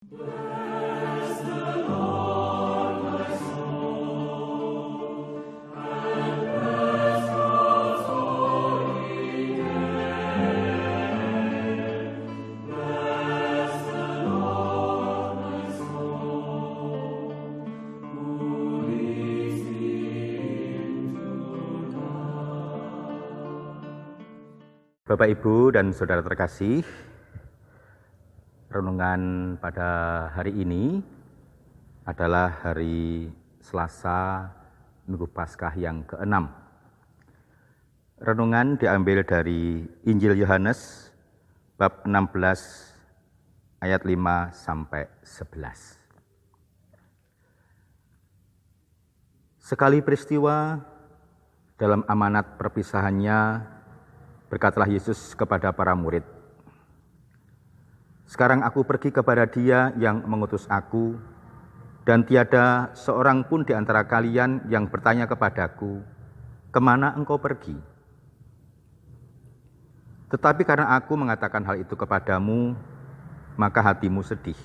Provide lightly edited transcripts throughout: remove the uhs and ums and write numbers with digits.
Bapak, Ibu, dan Saudara terkasih, renungan pada hari ini adalah hari Selasa Minggu Paskah yang ke-6. Renungan diambil dari Injil Yohanes bab 16 ayat 5 sampai 11. Sekali peristiwa dalam amanat perpisahannya, berkatalah Yesus kepada para murid, "Sekarang aku pergi kepada Dia yang mengutus aku, dan tiada seorang pun di antara kalian yang bertanya kepadaku, 'Kemana engkau pergi?' Tetapi karena aku mengatakan hal itu kepadamu, maka hatimu sedih.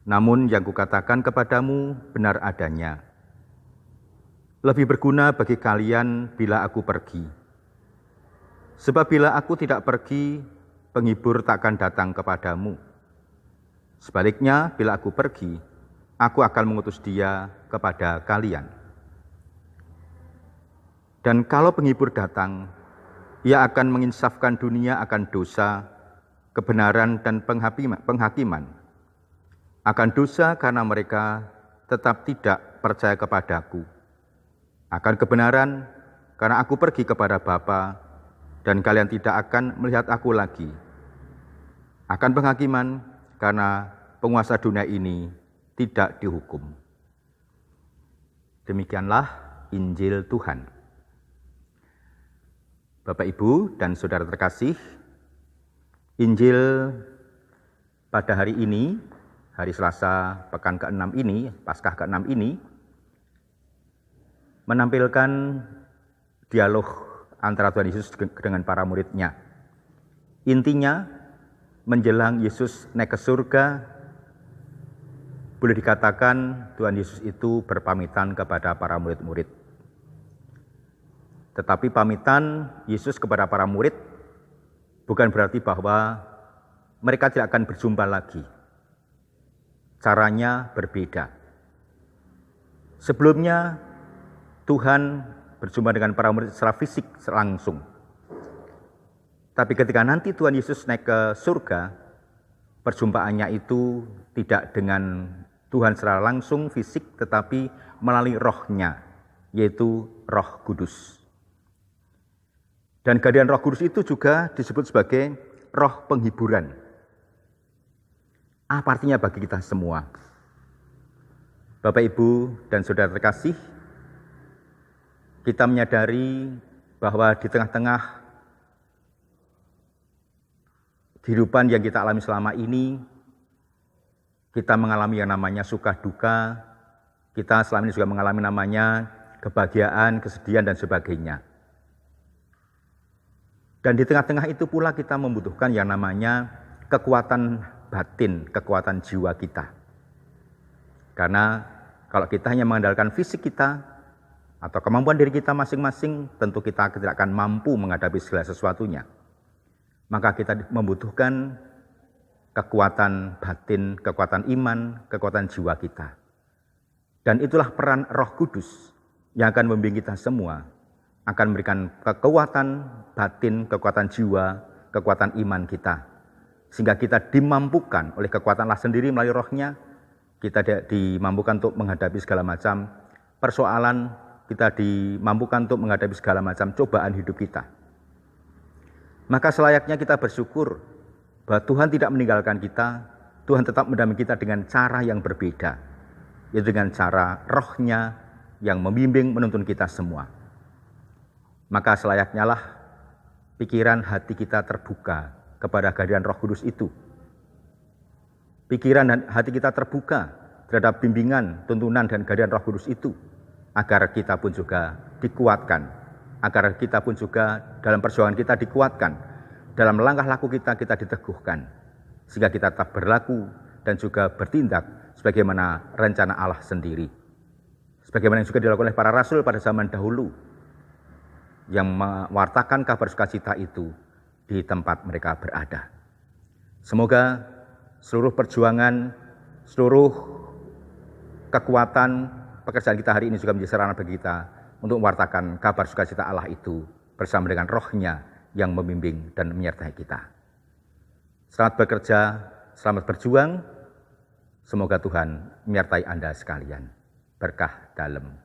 Namun yang kukatakan kepadamu benar adanya. Lebih berguna bagi kalian bila aku pergi. Sebab bila aku tidak pergi, penghibur takkan datang kepadamu. Sebaliknya, bila aku pergi, aku akan mengutus Dia kepada kalian. Dan kalau penghibur datang, Ia akan menginsafkan dunia akan dosa, kebenaran, dan penghakiman. Akan dosa karena mereka tetap tidak percaya kepadaku. Akan kebenaran karena aku pergi kepada Bapa, dan kalian tidak akan melihat aku lagi. Akan penghakiman, karena penguasa dunia ini tidak dihukum." Demikianlah Injil Tuhan. Bapak, Ibu, dan Saudara terkasih, Injil pada hari ini, hari Selasa pekan ke-6 ini, Paskah ke-6 ini, menampilkan dialog antara Tuhan Yesus dengan para muridnya. Intinya, menjelang Yesus naik ke surga, boleh dikatakan Tuhan Yesus itu berpamitan kepada para murid-murid. Tetapi pamitan Yesus kepada para murid bukan berarti bahwa mereka tidak akan berjumpa lagi. Caranya berbeda. Sebelumnya, Tuhan berjumpa dengan para murid secara fisik langsung. Tapi ketika nanti Tuhan Yesus naik ke surga, perjumpaannya itu tidak dengan Tuhan secara langsung fisik, tetapi melalui Roh-Nya, yaitu Roh Kudus. Dan kehadiran Roh Kudus itu juga disebut sebagai roh penghiburan. Apa artinya bagi kita semua? Bapak, Ibu, dan Saudara terkasih, kita menyadari bahwa di tengah-tengah kehidupan yang kita alami selama ini, kita mengalami yang namanya suka duka, kita selama ini juga mengalami namanya kebahagiaan, kesedihan, dan sebagainya. Dan di tengah-tengah itu pula kita membutuhkan yang namanya kekuatan batin, kekuatan jiwa kita. Karena kalau kita hanya mengandalkan fisik kita, atau kemampuan diri kita masing-masing, tentu kita tidak akan mampu menghadapi segala sesuatunya. Maka kita membutuhkan kekuatan batin, kekuatan iman, kekuatan jiwa kita. Dan itulah peran Roh Kudus yang akan membimbing kita semua, akan memberikan kekuatan batin, kekuatan jiwa, kekuatan iman kita. Sehingga kita dimampukan oleh kekuatan Allah sendiri melalui Roh-Nya, kita dimampukan untuk menghadapi segala macam persoalan, kita dimampukan untuk menghadapi segala macam cobaan hidup kita. Maka selayaknya kita bersyukur bahwa Tuhan tidak meninggalkan kita, Tuhan tetap mendampingi kita dengan cara yang berbeda, yaitu dengan cara Roh-Nya yang membimbing menuntun kita semua. Maka selayaknya lah pikiran hati kita terbuka kepada kehadiran Roh Kudus itu. Pikiran dan hati kita terbuka terhadap bimbingan, tuntunan, dan kehadiran Roh Kudus itu, agar kita pun juga dikuatkan, agar kita pun juga dalam perjuangan kita dikuatkan, dalam langkah laku kita diteguhkan, sehingga kita tetap berlaku dan juga bertindak sebagaimana rencana Allah sendiri. Sebagaimana yang juga dilakukan oleh para rasul pada zaman dahulu, yang mewartakan kabar sukacita itu di tempat mereka berada. Semoga seluruh perjuangan, seluruh kekuatan pekerjaan kita hari ini juga menjadi sarana bagi kita untuk mewartakan kabar sukacita Allah itu bersama dengan Roh-Nya yang membimbing dan menyertai kita. Selamat bekerja, selamat berjuang. Semoga Tuhan menyertai Anda sekalian. Berkah dalem.